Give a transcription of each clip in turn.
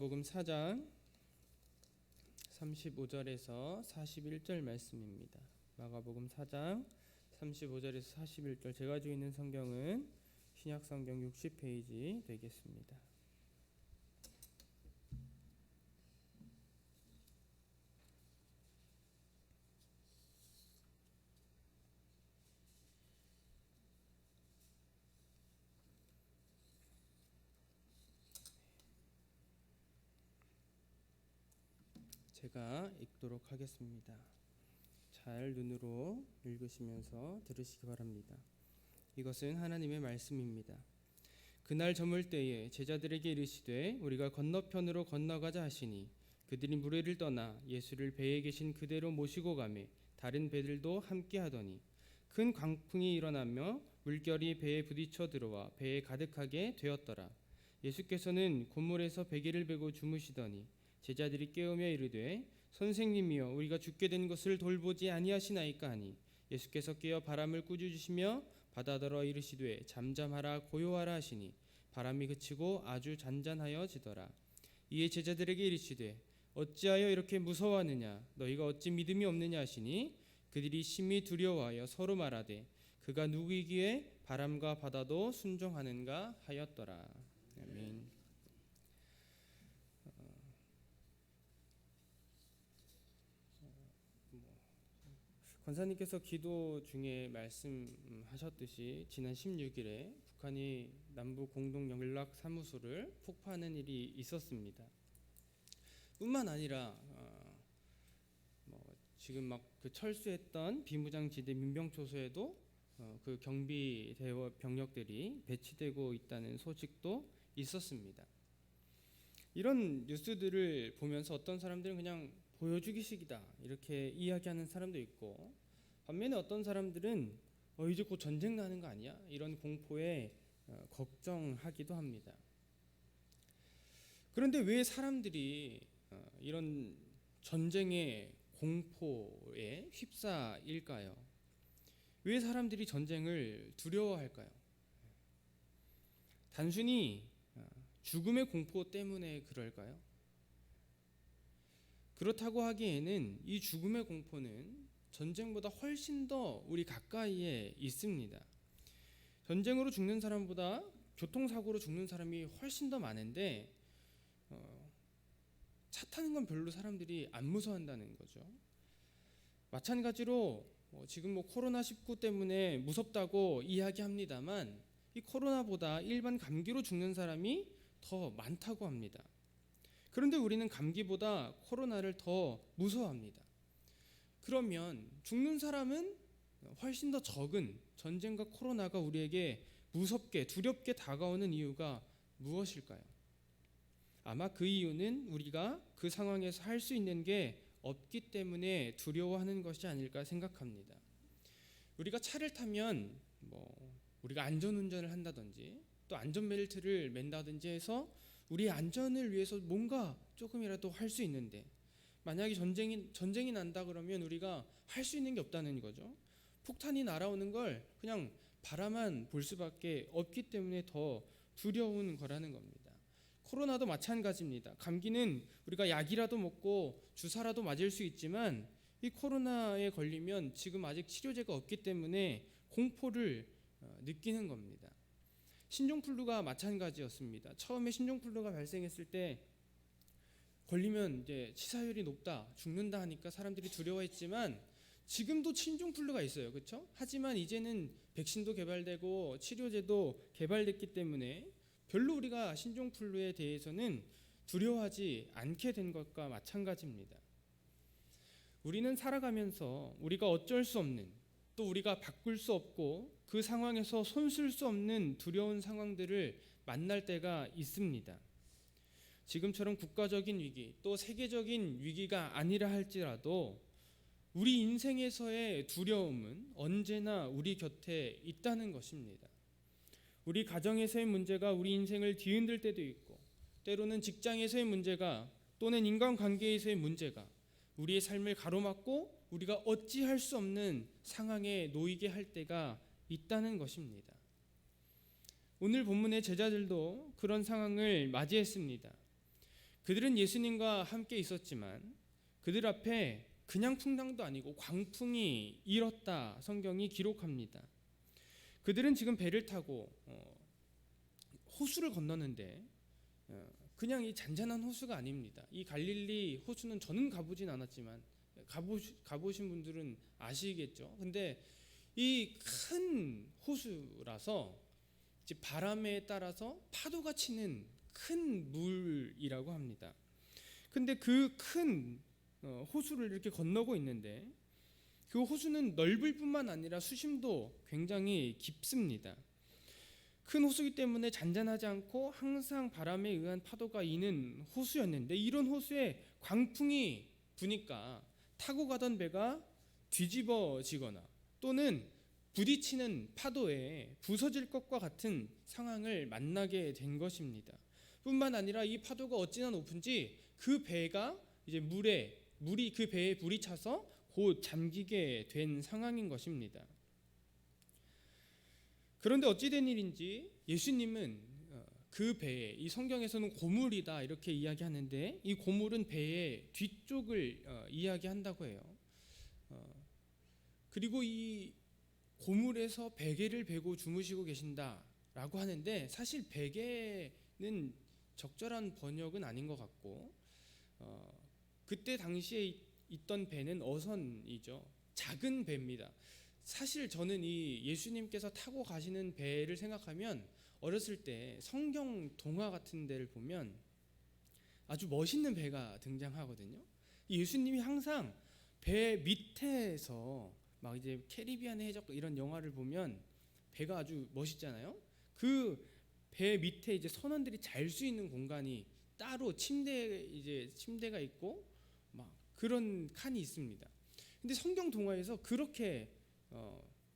마가복음 4장 35절에서 41절 말씀입니다. 마가복음 4장 35절에서 41절, 제가 가지고 있는 성경은 신약성경 60페이지 되겠습니다. 제가 읽도록 하겠습니다. 잘 눈으로 읽으시면서 들으시기 바랍니다. 이것은 하나님의 말씀입니다. 그날 저물 때에 제자들에게 이르시되 우리가 건너편으로 건너가자 하시니 그들이 무리를 떠나 예수를 배에 계신 그대로 모시고 가매 다른 배들도 함께 하더니 큰 광풍이 일어나며 물결이 배에 부딪혀 들어와 배에 가득하게 되었더라. 예수께서는 곧물에서 베개를 베고 주무시더니 제자들이 깨우며 이르되 선생님이여 우리가 죽게 된 것을 돌보지 아니하시나이까 하니 예수께서 깨어 바람을 꾸짖으시며 바다더러 이르시되 잠잠하라 고요하라 하시니 바람이 그치고 아주 잔잔하여지더라. 이에 제자들에게 이르시되 어찌하여 이렇게 무서워하느냐 너희가 어찌 믿음이 없느냐 하시니 그들이 심히 두려워하여 서로 말하되 그가 누구이기에 바람과 바다도 순종하는가 하였더라. 아멘. 권사님께서 기도 중에 말씀하셨듯이 지난 16일에 북한이 남북 공동 연락 사무소를 폭파하는 일이 있었습니다. 뿐만 아니라 지금 막 그 철수했던 비무장지대 민병초소에도 그 경비 대원 병력들이 배치되고 있다는 소식도 있었습니다. 이런 뉴스들을 보면서 어떤 사람들은 그냥 보여주기식이다 이렇게 이야기하는 사람도 있고, 반면에 어떤 사람들은 이제 곧 전쟁 나는 거 아니야? 이런 공포에 걱정하기도 합니다. 그런데 왜 사람들이 이런 전쟁의 공포에 휩싸일까요? 왜 사람들이 전쟁을 두려워할까요? 단순히 죽음의 공포 때문에 그럴까요? 그렇다고 하기에는 이 죽음의 공포는 전쟁보다 훨씬 더 우리 가까이에 있습니다. 전쟁으로 죽는 사람보다 교통사고로 죽는 사람이 훨씬 더 많은데 차 타는 건 별로 사람들이 안 무서워한다는 거죠. 마찬가지로 지금 코로나19 때문에 무섭다고 이야기합니다만 이 코로나보다 일반 감기로 죽는 사람이 더 많다고 합니다. 그런데 우리는 감기보다 코로나를 더 무서워합니다. 그러면 죽는 사람은 훨씬 더 적은 전쟁과 코로나가 우리에게 무섭게 두렵게 다가오는 이유가 무엇일까요? 아마 그 이유는 우리가 그 상황에서 할 수 있는 게 없기 때문에 두려워하는 것이 아닐까 생각합니다. 우리가 차를 타면 우리가 안전운전을 한다든지 또 안전벨트를 맨다든지 해서 우리의 안전을 위해서 뭔가 조금이라도 할 수 있는데, 만약에 전쟁이 난다 그러면 우리가 할 수 있는 게 없다는 거죠. 폭탄이 날아오는 걸 그냥 바라만 볼 수밖에 없기 때문에 더 두려운 거라는 겁니다. 코로나도 마찬가지입니다. 감기는 우리가 약이라도 먹고 주사라도 맞을 수 있지만 이 코로나에 걸리면 지금 아직 치료제가 없기 때문에 공포를 느끼는 겁니다. 신종플루가 마찬가지였습니다. 처음에 신종플루가 발생했을 때 걸리면 이제 치사율이 높다, 죽는다 하니까 사람들이 두려워했지만 지금도 신종플루가 있어요. 그렇죠? 하지만 이제는 백신도 개발되고 치료제도 개발됐기 때문에 별로 우리가 신종플루에 대해서는 두려워하지 않게 된 것과 마찬가지입니다. 우리는 살아가면서 우리가 어쩔 수 없는, 또 우리가 바꿀 수 없고 그 상황에서 손쓸 수 없는 두려운 상황들을 만날 때가 있습니다. 지금처럼 국가적인 위기, 또 세계적인 위기가 아니라 할지라도 우리 인생에서의 두려움은 언제나 우리 곁에 있다는 것입니다. 우리 가정에서의 문제가 우리 인생을 뒤흔들 때도 있고, 때로는 직장에서의 문제가 또는 인간관계에서의 문제가 우리의 삶을 가로막고 우리가 어찌할 수 없는 상황에 놓이게 할 때가 있다는 것입니다. 오늘 본문의 제자들도 그런 상황을 맞이했습니다. 그들은 예수님과 함께 있었지만 그들 앞에 그냥 풍랑도 아니고 광풍이 일었다 성경이 기록합니다. 그들은 지금 배를 타고 호수를 건너는데 그냥 이 잔잔한 호수가 아닙니다. 이 갈릴리 호수는 저는 가보진 않았지만 가보신 분들은 아시겠죠. 근데 이 큰 호수라서 이제 바람에 따라서 파도가 치는 큰 물이라고 합니다. 근데 그 큰 호수를 이렇게 건너고 있는데 그 호수는 넓을 뿐만 아니라 수심도 굉장히 깊습니다. 큰 호수이기 때문에 잔잔하지 않고 항상 바람에 의한 파도가 이는 호수였는데 이런 호수에 광풍이 부니까 타고 가던 배가 뒤집어지거나 또는 부딪히는 파도에 부서질 것과 같은 상황을 만나게 된 것입니다. 뿐만 아니라 이 파도가 어찌나 높은지 그 배가 이제 물이 그 배에 물이 차서 곧 잠기게 된 상황인 것입니다. 그런데 어찌 된 일인지 예수님은 그 배에, 이 성경에서는 고물이다 이렇게 이야기하는데 이 고물은 배의 뒤쪽을 이야기한다고 해요. 그리고 이 고물에서 베개를 베고 주무시고 계신다라고 하는데 사실 베개는 적절한 번역은 아닌 것 같고 그때 당시에 있던 배는 어선이죠. 작은 배입니다. 사실 저는 이 예수님께서 타고 가시는 배를 생각하면 어렸을 때 성경 동화 같은 데를 보면 아주 멋있는 배가 등장하거든요. 이 예수님이 항상 배 밑에서 막 이제 캐리비안의 해적 이런 영화를 보면 배가 아주 멋있잖아요. 그 배 밑에 이제 선원들이 잘 수 있는 공간이 따로 침대가 있고 막 그런 칸이 있습니다. 근데 성경 동화에서 그렇게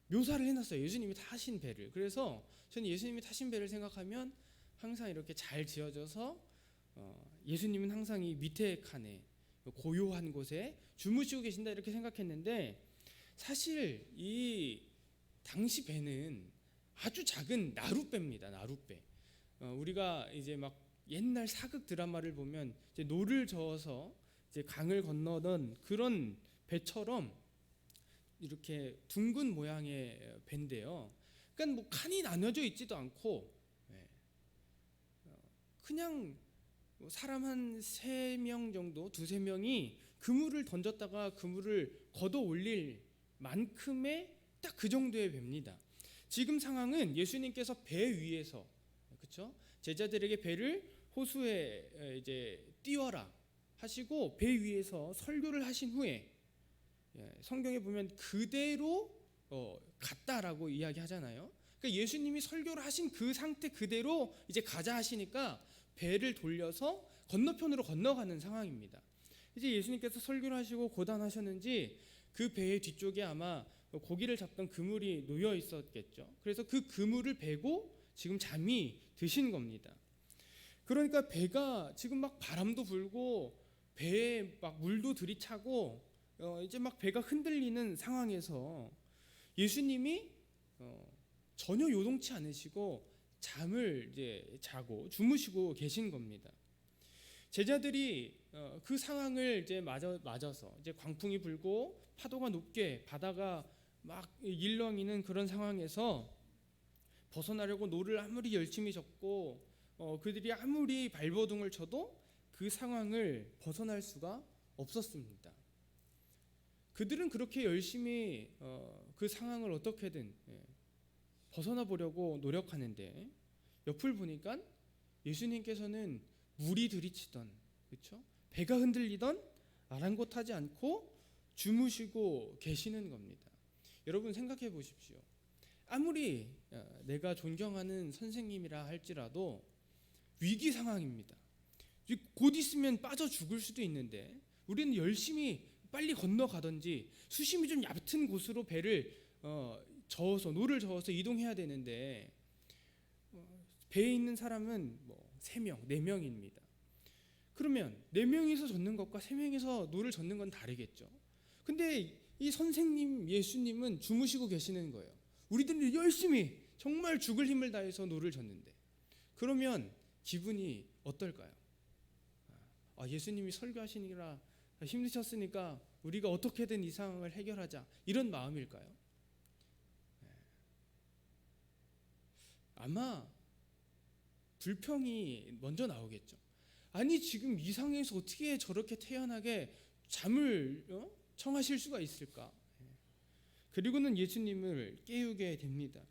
묘사를 해놨어요. 예수님이 타신 배를. 그래서 저는 예수님이 타신 배를 생각하면 항상 이렇게 잘 지어져서 예수님은 항상 이 밑에 칸에 고요한 곳에 주무시고 계신다 이렇게 생각했는데 사실 이 당시 배는 아주 작은 나룻배입니다. 나룻배. 우리가 이제 막 옛날 사극 드라마를 보면 이제 노를 저어서 이제 강을 건너던 그런 배처럼 이렇게 둥근 모양의 배인데요. 그러니까 뭐 칸이 나눠져 있지도 않고 그냥 사람 한 3명 정도, 2-3명이 그물을 던졌다가 그물을 걷어 올릴 만큼의 딱 그 정도의 배입니다. 지금 상황은 예수님께서 배 위에서 그렇죠? 제자들에게 배를 호수에 이제 띄워라 하시고 배 위에서 설교를 하신 후에 성경에 보면 그대로 갔다라고 이야기하잖아요. 그러니까 예수님이 설교를 하신 그 상태 그대로 이제 가자 하시니까 배를 돌려서 건너편으로 건너가는 상황입니다. 이제 예수님께서 설교를 하시고 고단하셨는지 그 배의 뒤쪽에 아마 고기를 잡던 그물이 놓여 있었겠죠. 그래서 그 그물을 베고 지금 잠이 드신 겁니다. 그러니까 배가 지금 막 바람도 불고 배에 막 물도 들이차고 이제 막 배가 흔들리는 상황에서 예수님이 전혀 요동치 않으시고 잠을 이제 자고 주무시고 계신 겁니다. 제자들이 그 상황을 이제 맞아서 이제 광풍이 불고 파도가 높게 바다가 막 일렁이는 그런 상황에서 벗어나려고 노를 아무리 열심히 젓고 그들이 아무리 발버둥을 쳐도 그 상황을 벗어날 수가 없었습니다. 그들은 그렇게 열심히 그 상황을 어떻게든 벗어나 보려고 노력하는데 옆을 보니까 예수님께서는 물이 들이치던 그렇죠? 배가 흔들리던 아랑곳하지 않고 주무시고 계시는 겁니다. 여러분 생각해 보십시오. 아무리 내가 존경하는 선생님이라 할지라도 위기 상황입니다. 곧 있으면 빠져 죽을 수도 있는데 우리는 열심히 빨리 건너가든지 수심이 좀 얕은 곳으로 배를 노를 저어서 이동해야 되는데 배에 있는 사람은 3명, 4명입니다. 그러면 4명이서 젓는 것과 3명이서 노를 젓는 건 다르겠죠. 근데 이 선생님 예수님은 주무시고 계시는 거예요. 우리들은 열심히 정말 죽을 힘을 다해서 노를 젓는데 그러면 기분이 어떨까요? 예수님이 설교하시니라 힘드셨으니까 우리가 어떻게든 이 상황을 해결하자, 이런 마음일까요? 아마 불평이 먼저 나오겠죠. 아니 지금 이 상황에서 어떻게 저렇게 태연하게 잠을 청하실 수가 있을까? 그리고는 예수님을 깨우게 됩니다.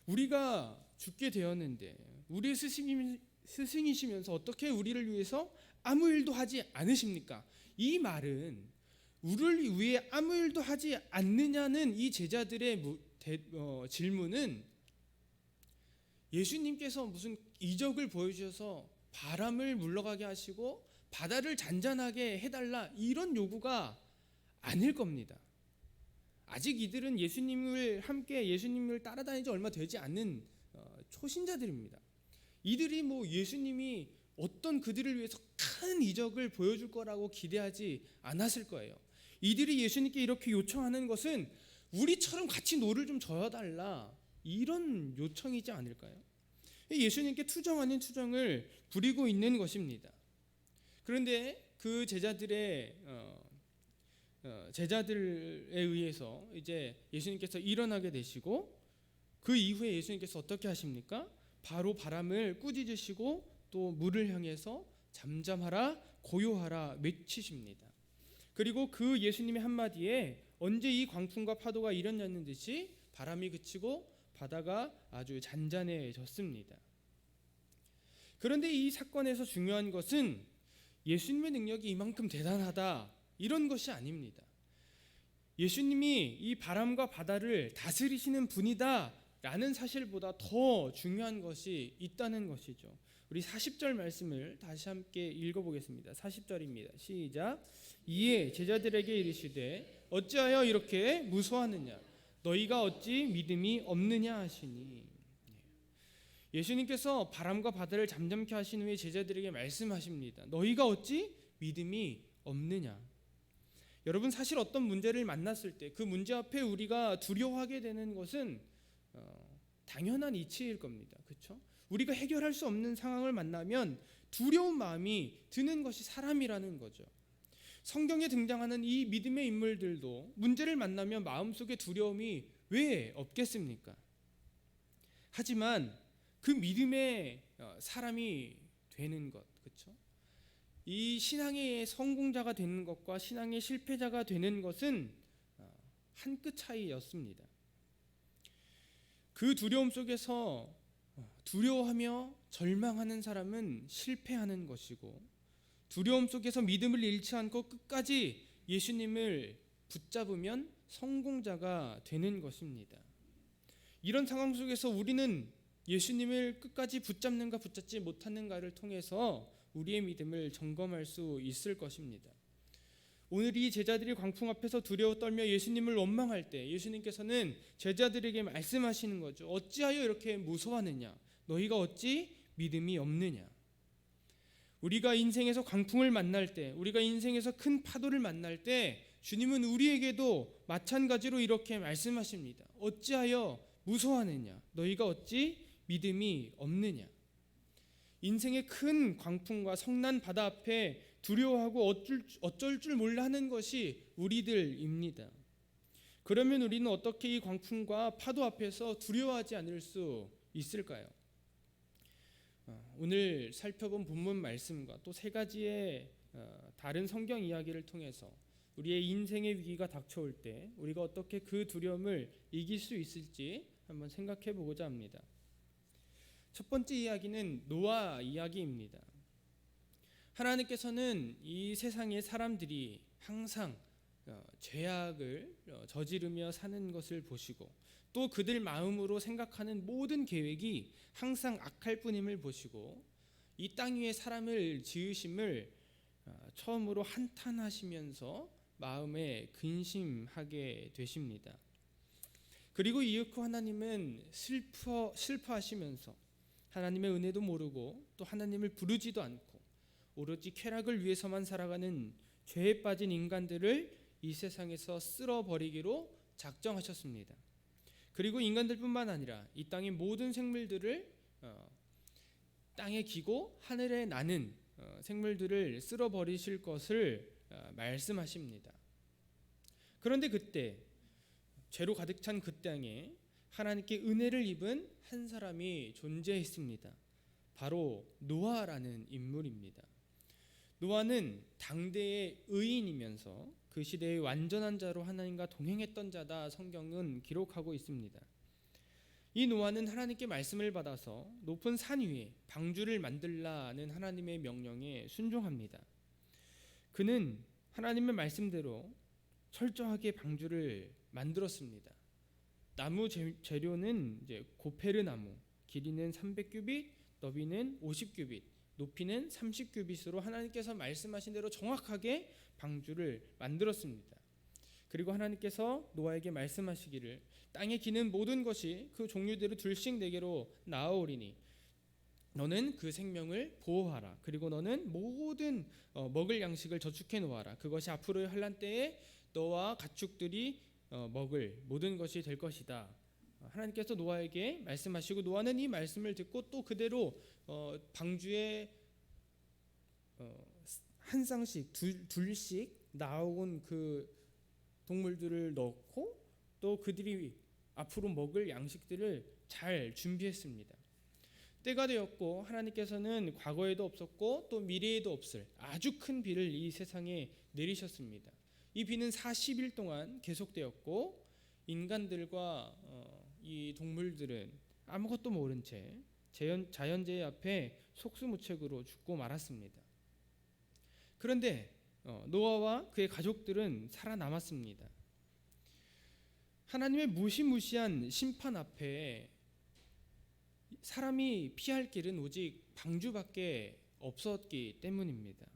우리가 죽게 되었는데 우리의 스승이시면서 어떻게 우리를 위해서 아무 일도 하지 않으십니까? 이 말은 우리를 위해 아무 일도 하지 않느냐는 이 제자들의 질문은 예수님께서 무슨 이적을 보여주셔서 바람을 물러가게 하시고 바다를 잔잔하게 해달라, 이런 요구가 아닐 겁니다. 아직 이들은 예수님을 따라다닌 지 얼마 되지 않는 초신자들입니다. 이들이 예수님이 어떤 그들을 위해서 큰 이적을 보여줄 거라고 기대하지 않았을 거예요. 이들이 예수님께 이렇게 요청하는 것은 우리처럼 같이 노를 좀 저어달라, 이런 요청이지 않을까요? 예수님께 투정 아닌 투정을 부리고 있는 것입니다. 그런데 그 제자들에 의해서 이제 예수님께서 일어나게 되시고, 그 이후에 예수님께서 어떻게 하십니까? 바로 바람을 꾸짖으시고 또 물을 향해서 잠잠하라, 고요하라 외치십니다. 그리고 그 예수님의 한마디에 언제 이 광풍과 파도가 일어났는 듯이 바람이 그치고 바다가 아주 잔잔해졌습니다. 그런데 이 사건에서 중요한 것은 예수님의 능력이 이만큼 대단하다, 이런 것이 아닙니다. 예수님이 이 바람과 바다를 다스리시는 분이다 라는 사실보다 더 중요한 것이 있다는 것이죠. 우리 40절 말씀을 다시 함께 읽어보겠습니다. 40절입니다. 시작. 이에 제자들에게 이르시되 어찌하여 이렇게 무서워하느냐, 너희가 어찌 믿음이 없느냐 하시니. 예수님께서 바람과 바다를 잠잠케 하신 후에 제자들에게 말씀하십니다. 너희가 어찌 믿음이 없느냐. 여러분, 사실 어떤 문제를 만났을 때 그 문제 앞에 우리가 두려워하게 되는 것은 당연한 이치일 겁니다. 그렇죠? 우리가 해결할 수 없는 상황을 만나면 두려운 마음이 드는 것이 사람이라는 거죠. 성경에 등장하는 이 믿음의 인물들도 문제를 만나면 마음속에 두려움이 왜 없겠습니까? 하지만 그 믿음의 사람이 되는 것, 그렇죠? 이 신앙의 성공자가 되는 것과 신앙의 실패자가 되는 것은 한 끗 차이였습니다. 그 두려움 속에서 두려워하며 절망하는 사람은 실패하는 것이고, 두려움 속에서 믿음을 잃지 않고 끝까지 예수님을 붙잡으면 성공자가 되는 것입니다. 이런 상황 속에서 우리는 예수님을 끝까지 붙잡는가 붙잡지 못하는가를 통해서 우리의 믿음을 점검할 수 있을 것입니다. 오늘 이 제자들이 광풍 앞에서 두려워 떨며 예수님을 원망할 때 예수님께서는 제자들에게 말씀하시는 거죠. 어찌하여 이렇게 무서워하느냐, 너희가 어찌 믿음이 없느냐. 우리가 인생에서 광풍을 만날 때, 우리가 인생에서 큰 파도를 만날 때 주님은 우리에게도 마찬가지로 이렇게 말씀하십니다. 어찌하여 무서워하느냐, 너희가 어찌 믿음이 없느냐. 인생의 큰 광풍과 성난 바다 앞에 두려워하고 어쩔 줄 몰라 하는 것이 우리들입니다. 그러면 우리는 어떻게 이 광풍과 파도 앞에서 두려워하지 않을 수 있을까요? 오늘 살펴본 본문 말씀과 또 세 가지의 다른 성경 이야기를 통해서 우리의 인생의 위기가 닥쳐올 때 우리가 어떻게 그 두려움을 이길 수 있을지 한번 생각해 보고자 합니다. 첫 번째 이야기는 노아 이야기입니다. 하나님께서는 이 세상의 사람들이 항상 죄악을 저지르며 사는 것을 보시고 또 그들 마음으로 생각하는 모든 계획이 항상 악할 뿐임을 보시고 이 땅 위에 사람을 지으심을 처음으로 한탄하시면서 마음에 근심하게 되십니다. 그리고 이윽고 하나님은 슬퍼하시면서 하나님의 은혜도 모르고 또 하나님을 부르지도 않고 오로지 쾌락을 위해서만 살아가는 죄에 빠진 인간들을 이 세상에서 쓸어버리기로 작정하셨습니다. 그리고 인간들뿐만 아니라 이 땅의 모든 생물들을 땅에 기고 하늘에 나는 생물들을 쓸어버리실 것을 말씀하십니다. 그런데 그때 죄로 가득 찬 그 땅에 하나님께 은혜를 입은 한 사람이 존재했습니다. 바로 노아라는 인물입니다. 노아는 당대의 의인이면서 그 시대의 완전한 자로 하나님과 동행했던 자다 성경은 기록하고 있습니다. 이 노아는 하나님께 말씀을 받아서 높은 산 위에 방주를 만들라는 하나님의 명령에 순종합니다. 그는 하나님의 말씀대로 철저하게 방주를 만들었습니다. 나무 재료는 이제 고페르 나무, 길이는 300규빗, 너비는 50규빗, 높이는 30규빗으로 하나님께서 말씀하신 대로 정확하게 방주를 만들었습니다. 그리고 하나님께서 노아에게 말씀하시기를 땅에 기는 모든 것이 그 종류대로 둘씩 내게로 나아오리니 너는 그 생명을 보호하라. 그리고 너는 모든 먹을 양식을 저축해 놓아라. 그것이 앞으로의 환난 때에 너와 가축들이 먹을 모든 것이 될 것이다. 하나님께서 노아에게 말씀하시고 노아는 이 말씀을 듣고 또 그대로 방주에 한 쌍씩 둘씩 나온 그 동물들을 넣고 또 그들이 앞으로 먹을 양식들을 잘 준비했습니다. 때가 되었고 하나님께서는 과거에도 없었고 또 미래에도 없을 아주 큰 비를 이 세상에 내리셨습니다. 이 비는 40일 동안 계속되었고 인간들과 이 동물들은 아무것도 모른 채 자연재해 앞에 속수무책으로 죽고 말았습니다. 그런데 노아와 그의 가족들은 살아남았습니다. 하나님의 무시무시한 심판 앞에 사람이 피할 길은 오직 방주밖에 없었기 때문입니다.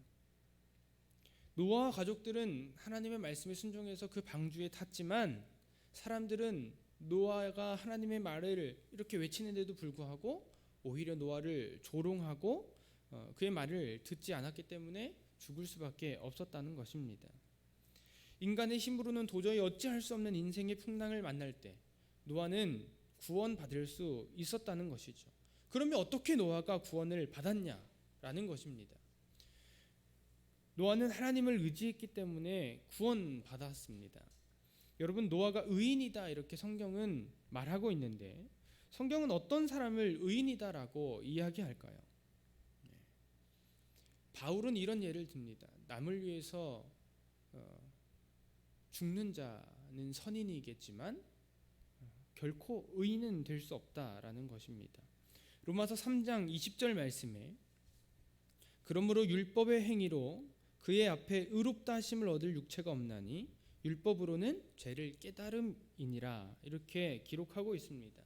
노아와 가족들은 하나님의 말씀에 순종해서 그 방주에 탔지만 사람들은 노아가 하나님의 말을 이렇게 외치는데도 불구하고 오히려 노아를 조롱하고 그의 말을 듣지 않았기 때문에 죽을 수밖에 없었다는 것입니다. 인간의 힘으로는 도저히 어찌할 수 없는 인생의 풍랑을 만날 때 노아는 구원받을 수 있었다는 것이죠. 그러면 어떻게 노아가 구원을 받았냐라는 것입니다. 노아는 하나님을 의지했기 때문에 구원받았습니다. 여러분, 노아가 의인이다 이렇게 성경은 말하고 있는데 성경은 어떤 사람을 의인이다라고 이야기할까요? 바울은 이런 예를 듭니다. 남을 위해서 죽는 자는 선인이겠지만 결코 의인은 될 수 없다라는 것입니다. 로마서 3장 20절 말씀에 그러므로 율법의 행위로 그의 앞에 의롭다 하심을 얻을 육체가 없나니 율법으로는 죄를 깨달음이니라 이렇게 기록하고 있습니다.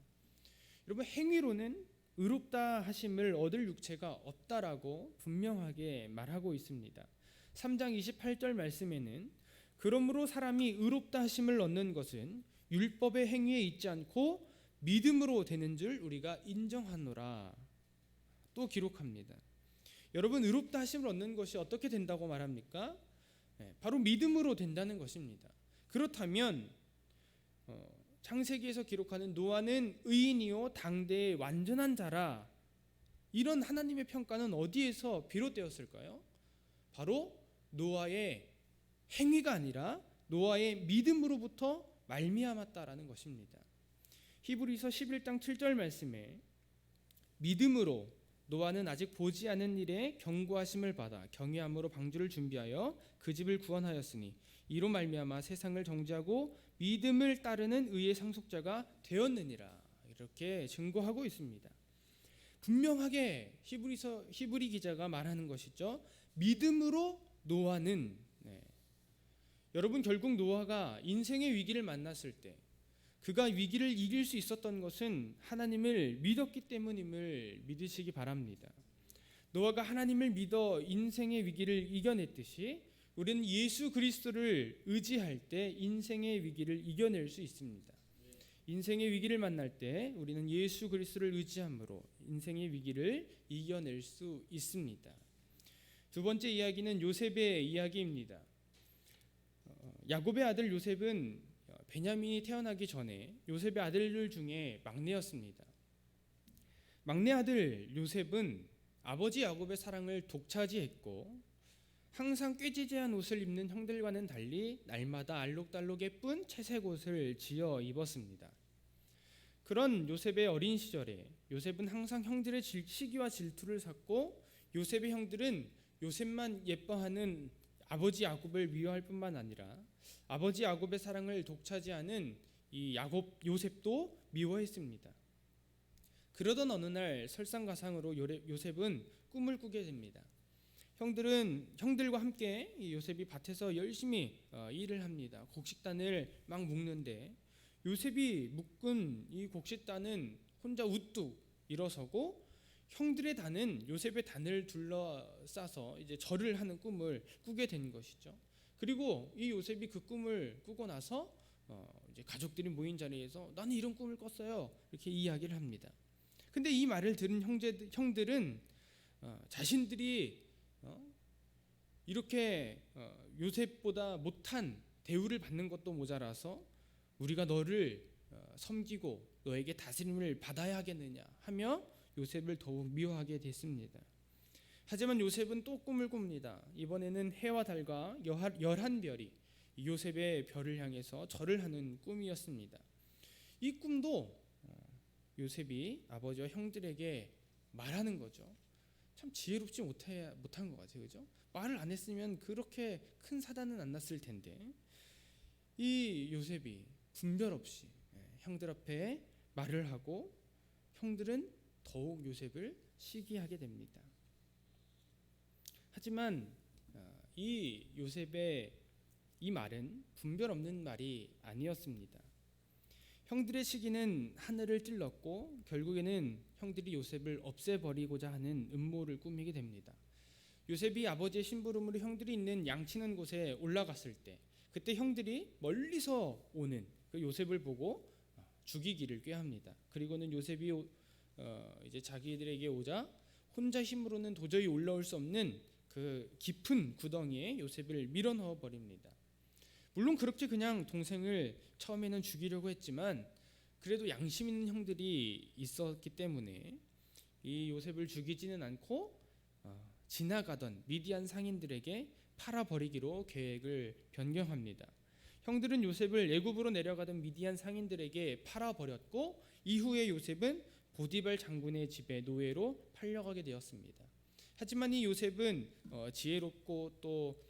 여러분, 행위로는 의롭다 하심을 얻을 육체가 없다라고 분명하게 말하고 있습니다. 3장 28절 말씀에는 그러므로 사람이 의롭다 하심을 얻는 것은 율법의 행위에 있지 않고 믿음으로 되는 줄 우리가 인정하노라 또 기록합니다. 여러분, 의롭다 하심을 얻는 것이 어떻게 된다고 말합니까? 바로 믿음으로 된다는 것입니다. 그렇다면 창세기에서 기록하는 노아는 의인이요 당대의 완전한 자라 이런 하나님의 평가는 어디에서 비롯되었을까요? 바로 노아의 행위가 아니라 노아의 믿음으로부터 말미암았다라는 것입니다. 히브리서 11장 7절 말씀에 믿음으로 노아는 아직 보지 않은 일에 경고하심을 받아 경외함으로 방주를 준비하여 그 집을 구원하였으니 이로 말미암아 세상을 정죄하고 믿음을 따르는 의의 상속자가 되었느니라 이렇게 증거하고 있습니다. 분명하게 히브리 기자가 말하는 것이죠. 믿음으로 노아는 여러분, 결국 노아가 인생의 위기를 만났을 때 그가 위기를 이길 수 있었던 것은 하나님을 믿었기 때문임을 믿으시기 바랍니다. 노아가 하나님을 믿어 인생의 위기를 이겨냈듯이 우리는 예수 그리스도를 의지할 때 인생의 위기를 이겨낼 수 있습니다. 인생의 위기를 만날 때 우리는 예수 그리스도를 의지함으로 인생의 위기를 이겨낼 수 있습니다. 두 번째 이야기는 요셉의 이야기입니다. 야곱의 아들 요셉은 베냐민이 태어나기 전에 요셉의 아들들 중에 막내였습니다. 막내 아들 요셉은 아버지 야곱의 사랑을 독차지했고 항상 꾀지지한 옷을 입는 형들과는 달리 날마다 알록달록 예쁜 채색 옷을 지어 입었습니다. 그런 요셉의 어린 시절에 요셉은 항상 형들의 시기와 질투를 샀고 요셉의 형들은 요셉만 예뻐하는 아버지 야곱을 미워할 뿐만 아니라 아버지 야곱의 사랑을 독차지하는 이 요셉도 미워했습니다. 그러던 어느 날 설상가상으로 요셉은 꿈을 꾸게 됩니다. 형들과 함께 요셉이 밭에서 열심히 일을 합니다. 곡식단을 막 묶는데 요셉이 묶은 이 곡식단은 혼자 우뚝 일어서고 형들의 단은 요셉의 단을 둘러싸서 이제 절을 하는 꿈을 꾸게 된 것이죠. 그리고 이 요셉이 그 꿈을 꾸고 나서 이제 가족들이 모인 자리에서 나는 이런 꿈을 꿨어요. 이렇게 이야기를 합니다. 근데 이 말을 들은 형들은 자신들이 이렇게 요셉보다 못한 대우를 받는 것도 모자라서 우리가 너를 섬기고 너에게 다스림을 받아야 하겠느냐 하며 요셉을 더욱 미워하게 됐습니다. 하지만 요셉은 또 꿈을 꿉니다. 이번에는 해와 달과 11별이 요셉의 별을 향해서 절을 하는 꿈이었습니다. 이 꿈도 요셉이 아버지와 형들에게 말하는 거죠. 참 지혜롭지 못한 것 같아요. 그죠? 말을 안 했으면 그렇게 큰 사단은 안 났을 텐데 이 요셉이 분별 없이 형들 앞에 말을 하고 형들은 더욱 요셉을 시기하게 됩니다. 하지만 이 요셉의 이 말은 분별 없는 말이 아니었습니다. 형들의 시기는 하늘을 찔렀고 결국에는 형들이 요셉을 없애버리고자 하는 음모를 꾸미게 됩니다. 요셉이 아버지의 심부름으로 형들이 있는 양치는 곳에 올라갔을 때 그때 형들이 멀리서 오는 그 요셉을 보고 죽이기를 꾀합니다. 그리고는 요셉이 이제 자기들에게 오자 혼자 힘으로는 도저히 올라올 수 없는 그 깊은 구덩이에 요셉을 밀어넣어 버립니다. 물론 그렇게 그냥 동생을 처음에는 죽이려고 했지만 그래도 양심 있는 형들이 있었기 때문에 이 요셉을 죽이지는 않고 지나가던 미디안 상인들에게 팔아버리기로 계획을 변경합니다. 형들은 요셉을 애굽으로 내려가던 미디안 상인들에게 팔아버렸고 이후에 요셉은 보디발 장군의 집에 노예로 팔려가게 되었습니다. 하지만 이 요셉은 지혜롭고 또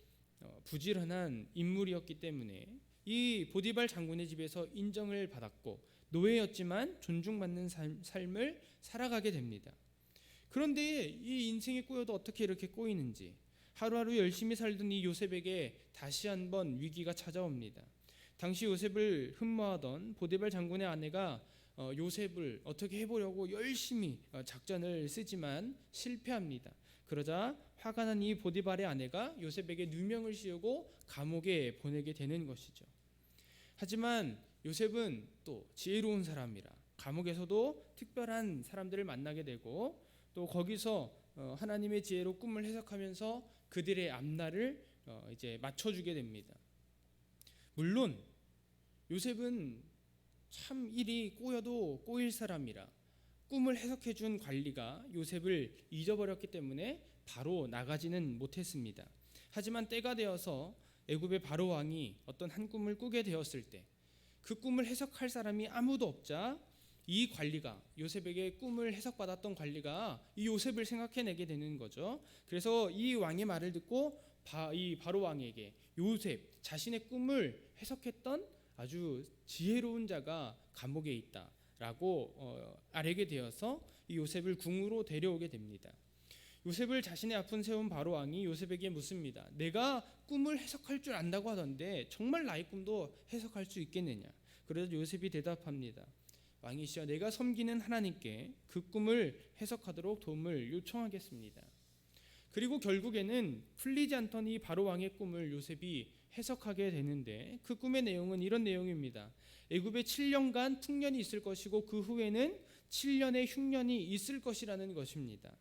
부지런한 인물이었기 때문에 이 보디발 장군의 집에서 인정을 받았고 노예였지만 존중받는 삶을 살아가게 됩니다. 그런데 이 인생이 꼬여도 어떻게 이렇게 꼬이는지 하루하루 열심히 살던 이 요셉에게 다시 한번 위기가 찾아옵니다. 당시 요셉을 흠모하던 보디발 장군의 아내가 요셉을 어떻게 해보려고 열심히 작전을 쓰지만 실패합니다. 그러자 화가 난 이 보디발의 아내가 요셉에게 누명을 씌우고 감옥에 보내게 되는 것이죠. 하지만 요셉은 또 지혜로운 사람이라 감옥에서도 특별한 사람들을 만나게 되고 또 거기서 하나님의 지혜로 꿈을 해석하면서 그들의 앞날을 이제 맞춰주게 됩니다. 물론 요셉은 참 일이 꼬여도 꼬일 사람이라 꿈을 해석해준 관리가 요셉을 잊어버렸기 때문에 바로 나가지는 못했습니다. 하지만 때가 되어서 애굽의 바로 왕이 어떤 한 꿈을 꾸게 되었을 때 그 꿈을 해석할 사람이 아무도 없자 이 관리가 요셉에게 꿈을 해석받았던 관리가 이 요셉을 생각해내게 되는 거죠. 그래서 이 왕의 말을 듣고 이 바로 왕에게 요셉 자신의 꿈을 해석했던 아주 지혜로운 자가 감옥에 있다라고 알게 되어서 이 요셉을 궁으로 데려오게 됩니다. 요셉을 자신의 앞은 세운 바로 왕이 요셉에게 묻습니다. 내가 꿈을 해석할 줄 안다고 하던데 정말 나의 꿈도 해석할 수 있겠느냐? 그래서 요셉이 대답합니다. 왕이시여 내가 섬기는 하나님께 그 꿈을 해석하도록 도움을 요청하겠습니다. 그리고 결국에는 풀리지 않던 이 바로 왕의 꿈을 요셉이 해석하게 되는데 그 꿈의 내용은 이런 내용입니다. 애굽에 7년간 풍년이 있을 것이고 그 후에는 7년의 흉년이 있을 것이라는 것입니다.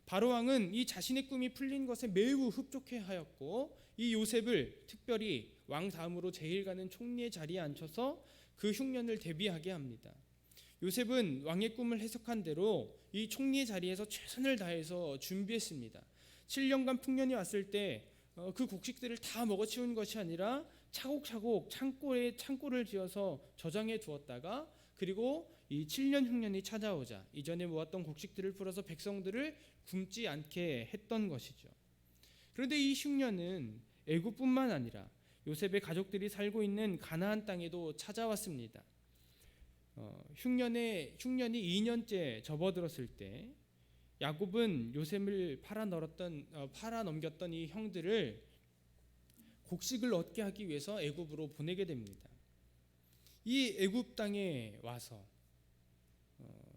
바로 왕은 이 자신의 꿈이 풀린 것에 매우 흡족해하였고 이 요셉을 특별히 왕 다음으로 제일 가는 총리의 자리에 앉혀서 그 흉년을 대비하게 합니다. 요셉은 왕의 꿈을 해석한 대로 이 총리의 자리에서 최선을 다해서 준비했습니다. 7년간 풍년이 왔을 때 그 곡식들을 다 먹어치운 것이 아니라 차곡차곡 창고를 지어서 저장해 두었다가, 그리고 이 7년 흉년이 찾아오자 이전에 모았던 곡식들을 풀어서 백성들을 굶지 않게 했던 것이죠. 그런데 이 흉년은 애굽뿐만 아니라 요셉의 가족들이 살고 있는 가나안 땅에도 찾아왔습니다. 흉년이 2년째 접어들었을 때 야곱은 요셉을 팔아넘겼던 이 형들을 곡식을 얻게 하기 위해서 애굽으로 보내게 됩니다. 이 애굽 땅에 와서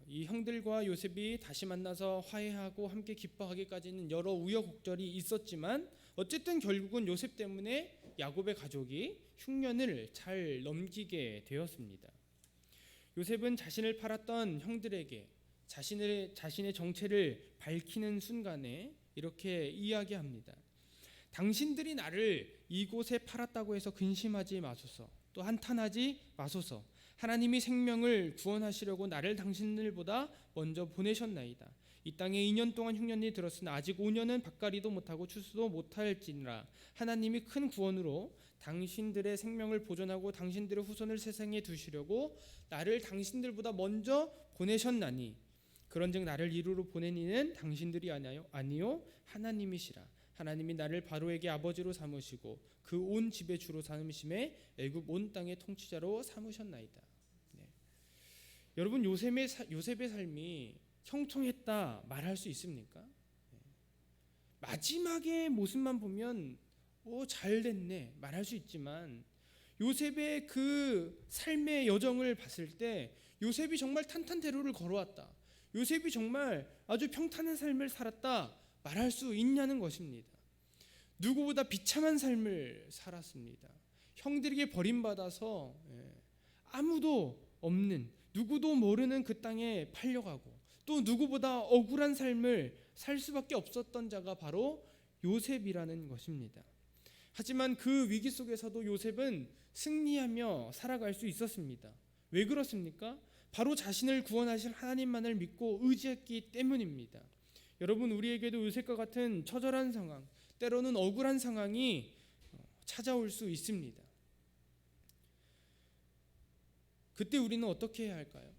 이 형들과 요셉이 다시 만나서 화해하고 함께 기뻐하기까지는 여러 우여곡절이 있었지만, 어쨌든 결국은 요셉 때문에 야곱의 가족이 흉년을 잘 넘기게 되었습니다. 요셉은 자신을 팔았던 형들에게 자신의 정체를 밝히는 순간에 이렇게 이야기합니다. 당신들이 나를 이곳에 팔았다고 해서 근심하지 마소서, 또 한탄하지 마소서. 하나님이 생명을 구원하시려고 나를 당신들보다 먼저 보내셨나이다. 이 땅에 2년 동안 흉년이 들었으나 아직 5년은 밭가리도 못하고 추수도 못할지니라. 하나님이 큰 구원으로 당신들의 생명을 보존하고 당신들의 후손을 세상에 두시려고 나를 당신들보다 먼저 보내셨나니, 그런즉 나를 이루로 보낸 이는 당신들이 아니요 하나님이시라. 하나님이 나를 바로에게 아버지로 삼으시고 그 온 집의 주로 삼으심에 애굽 온 땅의 통치자로 삼으셨나이다. 네. 여러분, 요셉의 삶이 형통했다 말할 수 있습니까? 네. 마지막의 모습만 보면 잘 됐네 말할 수 있지만, 요셉의 그 삶의 여정을 봤을 때 요셉이 정말 탄탄대로를 걸어왔다, 요셉이 정말 아주 평탄한 삶을 살았다 말할 수 있냐는 것입니다. 누구보다 비참한 삶을 살았습니다. 형들에게 버림받아서 아무도 없는, 누구도 모르는 그 땅에 팔려가고, 또 누구보다 억울한 삶을 살 수밖에 없었던 자가 바로 요셉이라는 것입니다. 하지만 그 위기 속에서도 요셉은 승리하며 살아갈 수 있었습니다. 왜 그렇습니까? 바로 자신을 구원하실 하나님만을 믿고 의지했기 때문입니다. 여러분, 우리에게도 요셉과 같은 처절한 상황, 때로는 억울한 상황이 찾아올 수 있습니다. 그때 우리는 어떻게 해야 할까요?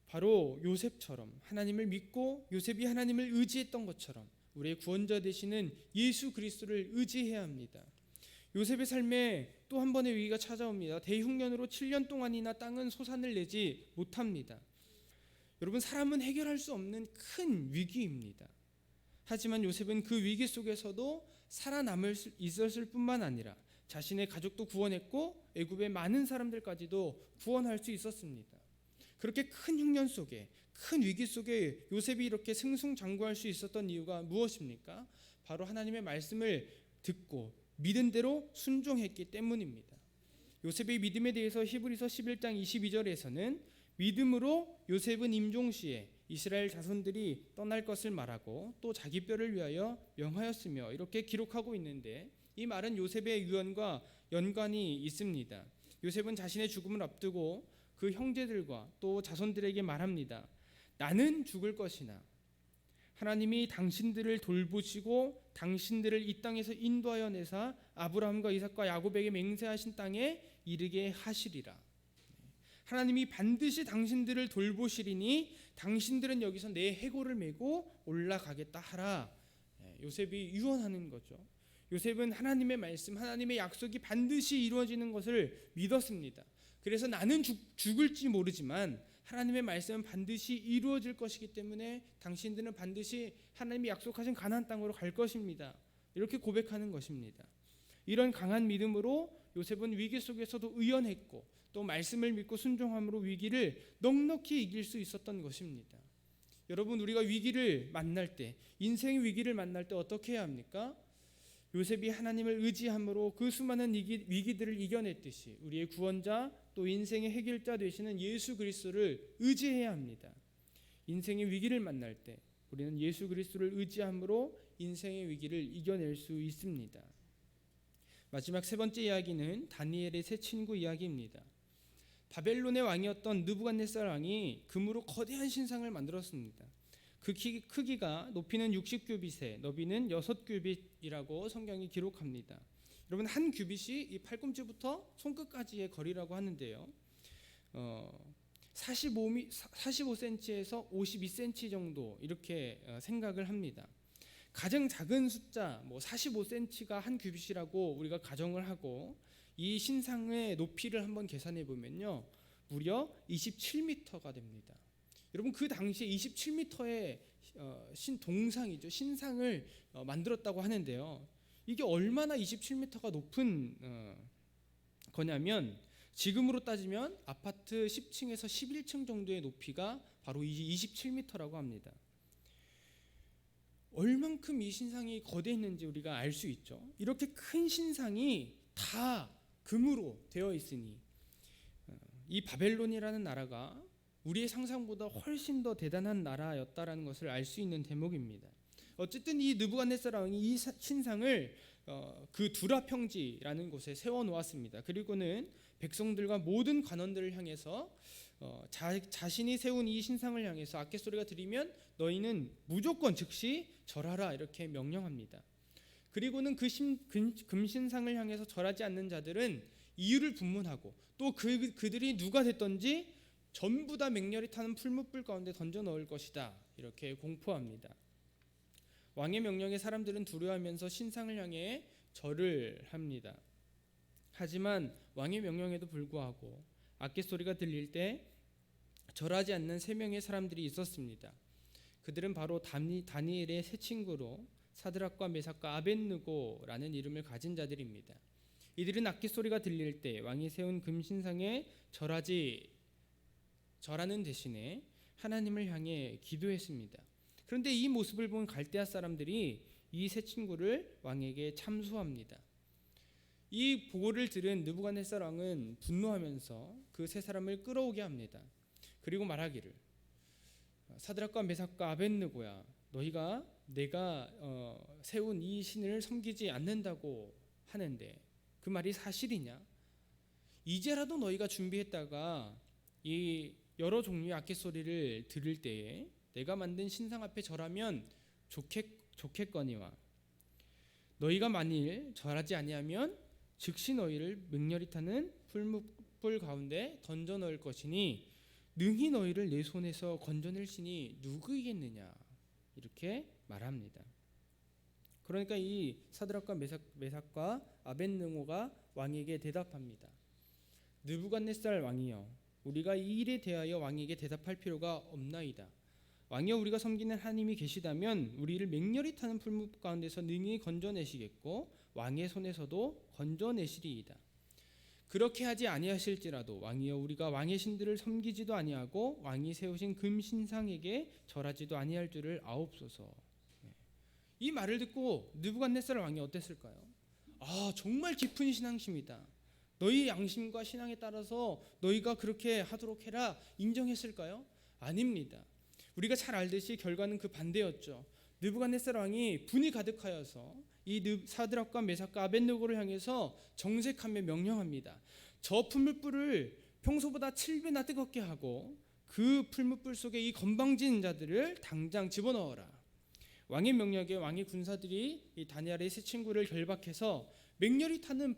바로 요셉처럼 하나님을 믿고 요셉이 하나님을 의지했던 것처럼 우리의 구원자 되시는 예수 그리스도를 의지해야 합니다. 요셉의 삶에 또 한 번의 위기가 찾아옵니다. 대흉년으로 7년 동안이나 땅은 소산을 내지 못합니다. 여러분, 사람은 해결할 수 없는 큰 위기입니다. 하지만 요셉은 그 위기 속에서도 살아남을 수 있었을 뿐만 아니라 자신의 가족도 구원했고 애굽의 많은 사람들까지도 구원할 수 있었습니다. 그렇게 큰 흉년 속에, 큰 위기 속에 요셉이 이렇게 승승장구할 수 있었던 이유가 무엇입니까? 바로 하나님의 말씀을 듣고 믿은 대로 순종했기 때문입니다. 요셉의 믿음에 대해서 히브리서 11장 22절에서는 믿음으로 요셉은 임종시에 이스라엘 자손들이 떠날 것을 말하고 또 자기 뼈를 위하여 명하였으며 이렇게 기록하고 있는데, 이 말은 요셉의 유언과 연관이 있습니다. 요셉은 자신의 죽음을 앞두고 그 형제들과 또 자손들에게 말합니다. 나는 죽을 것이나 하나님이 당신들을 돌보시고 당신들을 이 땅에서 인도하여 내사 아브라함과 이삭과 야곱에게 맹세하신 땅에 이르게 하시리라. 하나님이 반드시 당신들을 돌보시리니 당신들은 여기서 내 해골을 메고 올라가겠다 하라. 요셉이 유언하는 거죠. 요셉은 하나님의 말씀, 하나님의 약속이 반드시 이루어지는 것을 믿었습니다. 그래서 나는 죽을지 모르지만 하나님의 말씀은 반드시 이루어질 것이기 때문에 당신들은 반드시 하나님이 약속하신 가나안 땅으로 갈 것입니다. 이렇게 고백하는 것입니다. 이런 강한 믿음으로 요셉은 위기 속에서도 의연했고 또 말씀을 믿고 순종함으로 위기를 넉넉히 이길 수 있었던 것입니다. 여러분, 우리가 위기를 만날 때, 인생의 위기를 만날 때 어떻게 해야 합니까? 요셉이 하나님을 의지함으로 그 수많은 위기들을 이겨냈듯이 우리의 구원자 또 인생의 해결자 되시는 예수 그리스도를 의지해야 합니다. 인생의 위기를 만날 때 우리는 예수 그리스도를 의지함으로 인생의 위기를 이겨낼 수 있습니다. 마지막 세 번째 이야기는 다니엘의 세 친구 이야기입니다. 바벨론의 왕이었던 느부갓네살 왕이 금으로 거대한 신상을 만들었습니다. 그 크기가 높이는 60규빗에 너비는 6규빗이라고 성경이 기록합니다. 여러분, 한 규빗이 이 팔꿈치부터 손끝까지의 거리라고 하는데요. 45cm에서 52cm 정도 이렇게 생각을 합니다. 가장 작은 숫자 45cm가 한 규빗이라고 우리가 가정을 하고 이 신상의 높이를 한번 계산해 보면요, 무려 27m가 됩니다. 여러분, 그 당시에 27m의 동상이죠, 신상을 만들었다고 하는데요. 이게 얼마나 27m가 높은 거냐면 지금으로 따지면 아파트 10층에서 11층 정도의 높이가 바로 27m라고 합니다. 얼만큼 이 신상이 거대했는지 우리가 알 수 있죠. 이렇게 큰 신상이 다 금으로 되어 있으니 이 바벨론이라는 나라가 우리의 상상보다 훨씬 더 대단한 나라였다라는 것을 알 수 있는 대목입니다. 어쨌든 이 느부갓네살 왕이 이 신상을 그 두라 평지라는 곳에 세워 놓았습니다. 그리고는 백성들과 모든 관원들을 향해서 자신이 세운 이 신상을 향해서 악기소리가 들리면 너희는 무조건 즉시 절하라, 이렇게 명령합니다. 그리고는 그 금신상을 향해서 절하지 않는 자들은 이유를 분문하고 또 그들이 누가 됐든지 전부 다 맹렬히 타는 풀무불 가운데 던져 넣을 것이다, 이렇게 공포합니다. 왕의 명령에 사람들은 두려워하면서 신상을 향해 절을 합니다. 하지만 왕의 명령에도 불구하고 악기 소리가 들릴 때 절하지 않는 3명의 사람들이 있었습니다. 그들은 바로 다니엘의 세 친구로 사드락과 메삭과 아벳느고라는 이름을 가진 자들입니다. 이들은 악기 소리가 들릴 때 왕이 세운 금신상에 절하는 대신에 하나님을 향해 기도했습니다. 그런데 이 모습을 본 갈대아 사람들이 이 세 친구를 왕에게 참소합니다. 이 보고를 들은 느부갓네살 왕은 분노하면서 그 세 사람을 끌어오게 합니다. 그리고 말하기를, 사드락과 메삭과 아벳느고야, 너희가 내가 세운 이 신을 섬기지 않는다고 하는데 그 말이 사실이냐? 이제라도 너희가 준비했다가 이 여러 종류의 악기 소리를 들을 때에 내가 만든 신상 앞에 절하면 좋겠거니와 너희가 만일 절하지 아니하면 즉시 너희를 맹렬히 타는 풀무불 가운데 던져 넣을 것이니 능히 너희를 내 손에서 건져낼 신이 누구이겠느냐, 이렇게 말합니다. 그러니까 이 사드락과 메삭과 아벳느고가 왕에게 대답합니다. 느부갓네살 왕이여, 우리가 이 일에 대하여 왕에게 대답할 필요가 없나이다. 왕이여, 우리가 섬기는 하나님이 계시다면 우리를 맹렬히 타는 풀무 가운데서 능히 건져내시겠고 왕의 손에서도 건져내시리이다. 그렇게 하지 아니하실지라도 왕이여, 우리가 왕의 신들을 섬기지도 아니하고 왕이 세우신 금신상에게 절하지도 아니할 줄을 아옵소서. 이 말을 듣고 느부갓네살 왕이 어땠을까요? 정말 깊은 신앙심이다. 너희 양심과 신앙에 따라서 너희가 그렇게 하도록 해라, 인정했을까요? 아닙니다. 우리가 잘 알듯이 결과는 그 반대였죠. 느부갓네살 왕이 분이 가득하여서 이 사드락과 메삭과 아벳느고를 향해서 정색하며 명령합니다. 저 풀무불을 평소보다 7배나 뜨겁게 하고 그 풀무불 속에 이 건방진 자들을 당장 집어넣어라. 왕의 명령에 왕의 군사들이 이 다니엘의 세 친구를 결박해서 맹렬히 타는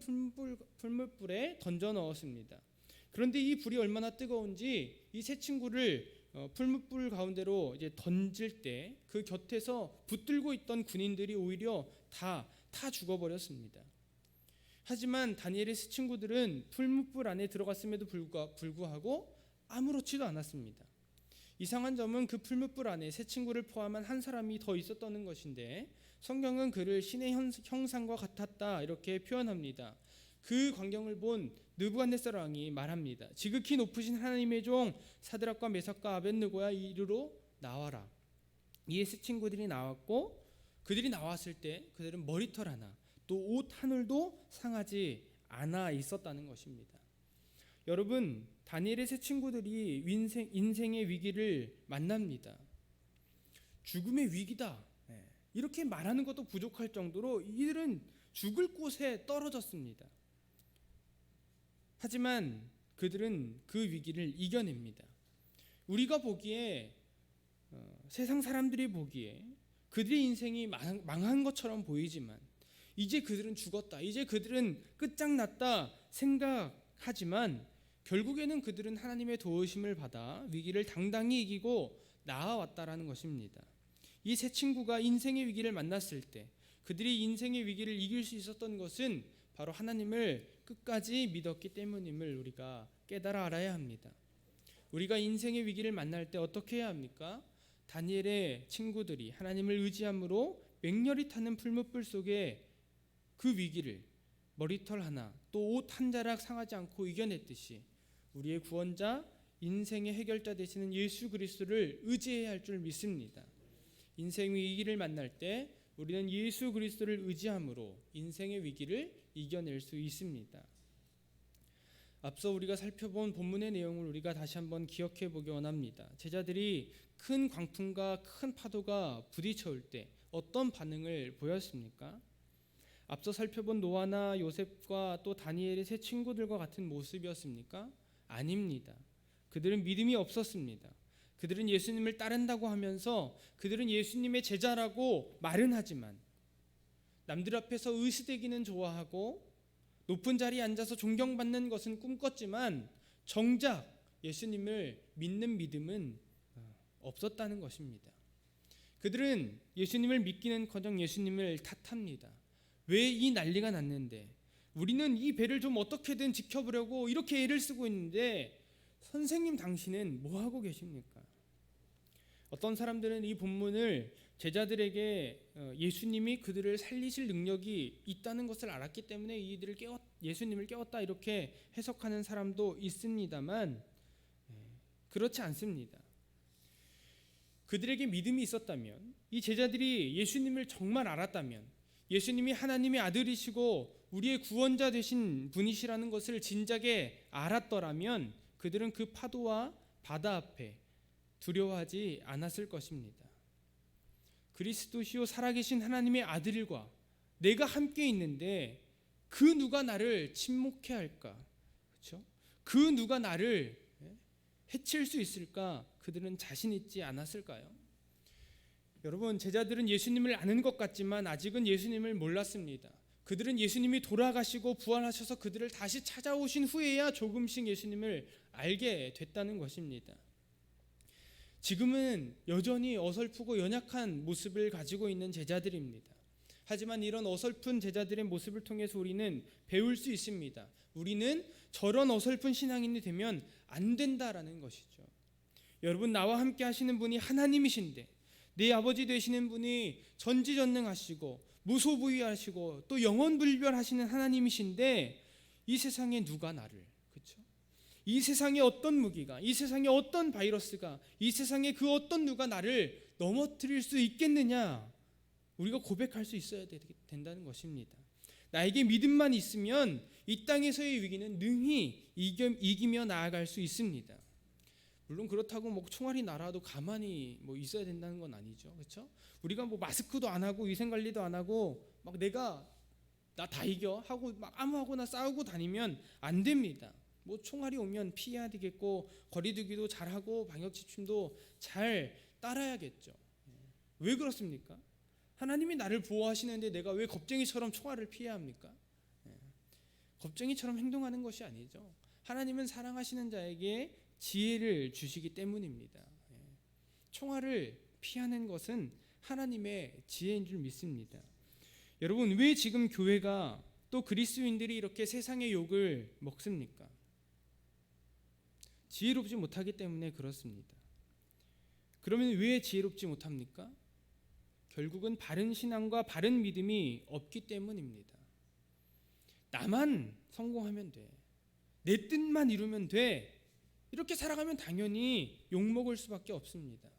풀무불에 던져 넣었습니다. 그런데 이 불이 얼마나 뜨거운지 이 세 친구를 풀무불 가운데로 이제 던질 때 그 곁에서 붙들고 있던 군인들이 오히려 다 죽어버렸습니다. 하지만 다니엘의 세 친구들은 풀무불 안에 들어갔음에도 불구하고 아무렇지도 않았습니다. 이상한 점은 그 풀무불 안에 세 친구를 포함한 한 사람이 더 있었다는 것인데 성경은 그를 신의 형상과 같았다, 이렇게 표현합니다. 그 광경을 본 느부갓네살 왕이 말합니다. 지극히 높으신 하나님의 종 사드락과 메삭과 아벳느고야, 이리로 나와라. 이에 세 친구들이 나왔고 그들이 나왔을 때 그들은 머리털 하나 또 옷 한 올도 상하지 않아 있었다는 것입니다. 여러분, 다니엘의 세 친구들이 인생의 위기를 만납니다. 죽음의 위기다, 이렇게 말하는 것도 부족할 정도로 이들은 죽을 곳에 떨어졌습니다. 하지만 그들은 그 위기를 이겨냅니다. 우리가 보기에 세상 사람들이 보기에 그들의 인생이 망한 것처럼 보이지만 이제 그들은 죽었다, 이제 그들은 끝장났다 생각하지만 결국에는 그들은 하나님의 도우심을 받아 위기를 당당히 이기고 나아왔다라는 것입니다. 이 세 친구가 인생의 위기를 만났을 때 그들이 인생의 위기를 이길 수 있었던 것은 바로 하나님을 끝까지 믿었기 때문임을 우리가 깨달아 알아야 합니다. 우리가 인생의 위기를 만날 때 어떻게 해야 합니까? 다니엘의 친구들이 하나님을 의지함으로 맹렬히 타는 풀무불 속에 그 위기를 머리털 하나 또 옷 한 자락 상하지 않고 이겨냈듯이 우리의 구원자, 인생의 해결자 되시는 예수 그리스도를 의지해야 할 줄 믿습니다. 인생 위기를 만날 때 우리는 예수 그리스도를 의지함으로 인생의 위기를 이겨낼 수 있습니다. 앞서 우리가 살펴본 본문의 내용을 우리가 다시 한번 기억해 보기 원합니다. 제자들이 큰 광풍과 큰 파도가 부딪혀올 때 어떤 반응을 보였습니까? 앞서 살펴본 노아나 요셉과 또 다니엘의 세 친구들과 같은 모습이었습니까? 아닙니다. 그들은 믿음이 없었습니다. 그들은 예수님을 따른다고 하면서 그들은 예수님의 제자라고 말은 하지만 남들 앞에서 의시되기는 좋아하고 높은 자리에 앉아서 존경받는 것은 꿈꿨지만 정작 예수님을 믿는 믿음은 없었다는 것입니다. 그들은 예수님을 믿기는커녕 예수님을 탓합니다. 왜 이 난리가 났는데 우리는 이 배를 좀 어떻게든 지켜보려고 이렇게 애를 쓰고 있는데 선생님 당신은 뭐 하고 계십니까? 어떤 사람들은 이 본문을 제자들에게 예수님이 그들을 살리실 능력이 있다는 것을 알았기 때문에 이들을 예수님을 깨웠다 이렇게 해석하는 사람도 있습니다만 그렇지 않습니다. 그들에게 믿음이 있었다면, 이 제자들이 예수님을 정말 알았다면, 예수님이 하나님의 아들이시고 우리의 구원자 되신 분이시라는 것을 진작에 알았더라면 그들은 그 파도와 바다 앞에 두려워하지 않았을 것입니다. 그리스도시요 살아계신 하나님의 아들과 내가 함께 있는데 그 누가 나를 침묵해 할까? 그렇죠? 그 누가 나를 해칠 수 있을까? 그들은 자신 있지 않았을까요? 여러분, 제자들은 예수님을 아는 것 같지만 아직은 예수님을 몰랐습니다. 그들은 예수님이 돌아가시고 부활하셔서 그들을 다시 찾아오신 후에야 조금씩 예수님을 알게 됐다는 것입니다. 지금은 여전히 어설프고 연약한 모습을 가지고 있는 제자들입니다. 하지만 이런 어설픈 제자들의 모습을 통해서 우리는 배울 수 있습니다. 우리는 저런 어설픈 신앙인이 되면 안 된다라는 것이죠. 여러분, 나와 함께 하시는 분이 하나님이신데 내 아버지 되시는 분이 전지전능하시고 무소부위하시고 또 영원불변하시는 하나님이신데 이 세상에 누가 나를, 그렇죠? 이 세상에 어떤 무기가, 이 세상에 어떤 바이러스가, 이 세상에 그 어떤 누가 나를 넘어뜨릴 수 있겠느냐, 우리가 고백할 수 있어야 된다는 것입니다. 나에게 믿음만 있으면 이 땅에서의 위기는 능히 이기며 나아갈 수 있습니다. 물론 그렇다고 뭐 총알이 날아도 가만히 뭐 있어야 된다는 건 아니죠, 그렇죠? 우리가 뭐 마스크도 안 하고 위생 관리도 안 하고 막 내가 나 다 이겨 하고 막 아무하고나 싸우고 다니면 안 됩니다. 뭐 총알이 오면 피해야 되겠고 거리두기도 잘하고 방역 지침도 잘 따라야겠죠. 왜 그렇습니까? 하나님이 나를 보호하시는데 내가 왜 겁쟁이처럼 총알을 피해야 합니까? 겁쟁이처럼 행동하는 것이 아니죠. 하나님은 사랑하시는 자에게 지혜를 주시기 때문입니다. 총알을 피하는 것은 하나님의 지혜인 줄 믿습니다. 여러분, 왜 지금 교회가 또 그리스도인들이 이렇게 세상의 욕을 먹습니까? 지혜롭지 못하기 때문에 그렇습니다. 그러면 왜 지혜롭지 못합니까? 결국은 바른 신앙과 바른 믿음이 없기 때문입니다. 나만 성공하면 돼, 내 뜻만 이루면 돼, 이렇게 살아가면 당연히 욕먹을 수밖에 없습니다.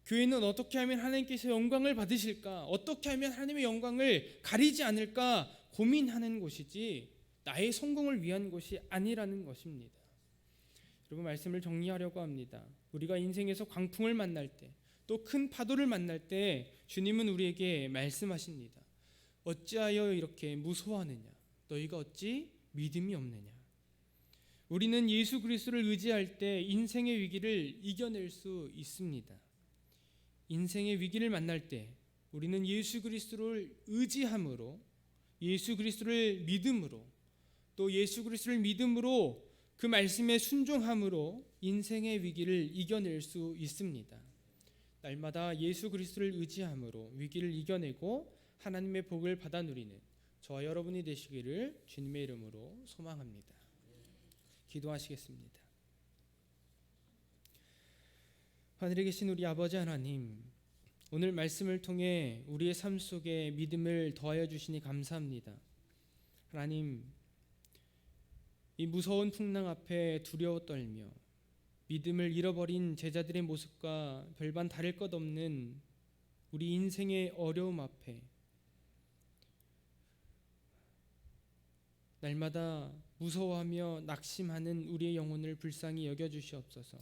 교회는 어떻게 하면 하나님께서 영광을 받으실까, 어떻게 하면 하나님의 영광을 가리지 않을까 고민하는 곳이지 나의 성공을 위한 것이 아니라는 것입니다. 여러분, 말씀을 정리하려고 합니다. 우리가 인생에서 광풍을 만날 때, 또 큰 파도를 만날 때 주님은 우리에게 말씀하십니다. 어찌하여 이렇게 무서워하느냐, 너희가 어찌 믿음이 없느냐. 우리는 예수 그리스도를 의지할 때 인생의 위기를 이겨낼 수 있습니다. 인생의 위기를 만날 때 우리는 예수 그리스도를 의지함으로, 예수 그리스도를 믿음으로, 또 예수 그리스도를 믿음으로 그 말씀에 순종함으로 인생의 위기를 이겨낼 수 있습니다. 날마다 예수 그리스도를 의지함으로 위기를 이겨내고 하나님의 복을 받아 누리는 저와 여러분이 되시기를 주님의 이름으로 소망합니다. 기도하시겠습니다. 하늘에 계신 우리 아버지 하나님, 오늘 말씀을 통해 우리의 삶 속에 믿음을 더하여 주시니 감사합니다. 하나님, 이 무서운 풍랑 앞에 두려워 떨며 믿음을 잃어버린 제자들의 모습과 별반 다를 것 없는 우리 인생의 어려움 앞에 날마다 무서워하며 낙심하는 우리의 영혼을 불쌍히 여겨주시옵소서.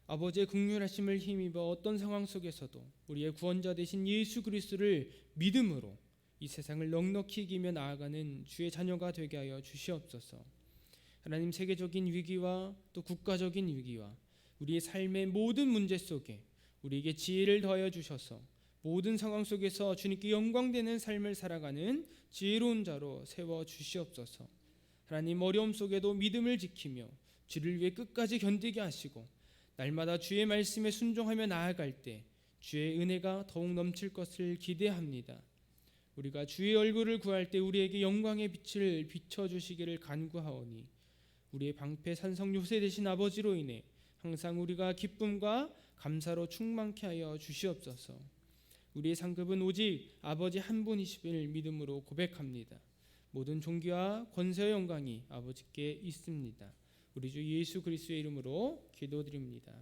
아버지의 긍휼하심을 힘입어 어떤 상황 속에서도 우리의 구원자 되신 예수 그리스도를 믿음으로 이 세상을 넉넉히 이기며 나아가는 주의 자녀가 되게 하여 주시옵소서. 하나님, 세계적인 위기와 또 국가적인 위기와 우리의 삶의 모든 문제 속에 우리에게 지혜를 더하여 주셔서 모든 상황 속에서 주님께 영광되는 삶을 살아가는 지혜로운 자로 세워 주시옵소서. 하나님, 어려움 속에도 믿음을 지키며 주를 위해 끝까지 견디게 하시고 날마다 주의 말씀에 순종하며 나아갈 때 주의 은혜가 더욱 넘칠 것을 기대합니다. 우리가 주의 얼굴을 구할 때 우리에게 영광의 빛을 비춰주시기를 간구하오니 우리의 방패 산성 요새 되신 아버지로 인해 항상 우리가 기쁨과 감사로 충만케 하여 주시옵소서. 우리의 상급은 오직 아버지 한 분이심을 믿음으로 고백합니다. 모든 존귀와 권세와 영광이 아버지께 있습니다. 우리 주 예수 그리스도의 이름으로 기도드립니다.